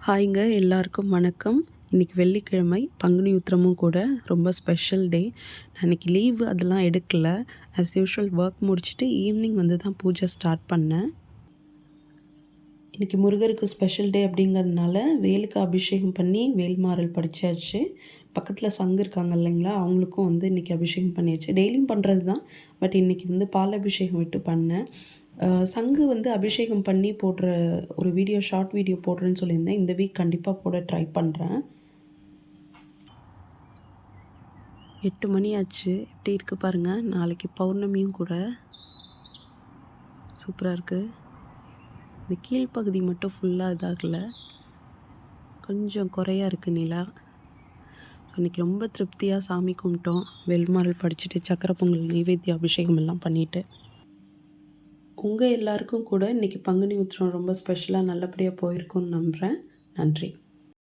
ஹாய்ங்க, எல்லாருக்கும் வணக்கம். இன்றைக்கி வெள்ளிக்கிழமை, பங்குனி உத்திரமும் கூட. ரொம்ப ஸ்பெஷல் டே. நான் இன்றைக்கி லீவு அதெல்லாம் எடுக்கல. ஆஸ் யூஷுவல் ஒர்க் முடிச்சுட்டு ஈவினிங் வந்து தான் பூஜை ஸ்டார்ட் பண்ணேன். இன்றைக்கி முருகருக்கு ஸ்பெஷல் டே அப்படிங்கிறதுனால வேலுக்கு அபிஷேகம் பண்ணி வேல்மாறல் படித்தாச்சு. பக்கத்தில் சங்கு இருக்காங்க இல்லைங்களா, அவங்களுக்கும் வந்து இன்றைக்கி அபிஷேகம் பண்ணியாச்சு. டெய்லியும் பண்ணுறது தான், பட் இன்றைக்கி வந்து பால் அபிஷேகம் விட்டு பண்ணேன். சங்கு வந்து அபிஷேகம் பண்ணி போடுற ஒரு வீடியோ, ஷார்ட் வீடியோ போடுறேன்னு சொல்லியிருந்தேன். இந்த வீக் கண்டிப்பாக போட ட்ரை பண்ணுறேன். 8 மணி ஆச்சு. எப்படி இருக்குது பாருங்கள். நாளைக்கு பௌர்ணமியும் கூட. சூப்பராக இருக்குது. இந்த கீழ்ப்பகுதி மட்டும் ஃபுல்லாக இதாகலை, கொஞ்சம் குறையாக இருக்குது நிலா. ஸோ இன்றைக்கி ரொம்ப திருப்தியாக சாமி கும்பிட்டோம். வெல்மாறல் படிச்சுட்டு சக்கரை பொங்கல் நைவேத்திய அபிஷேகம் எல்லாம் பண்ணிவிட்டு. உங்கள் எல்லாருக்கும் கூட இன்றைக்கி பங்குனி உத்திரம் ரொம்ப ஸ்பெஷலாக நல்லபடியாக போயிருக்கும்னு நம்புகிறேன். நன்றி.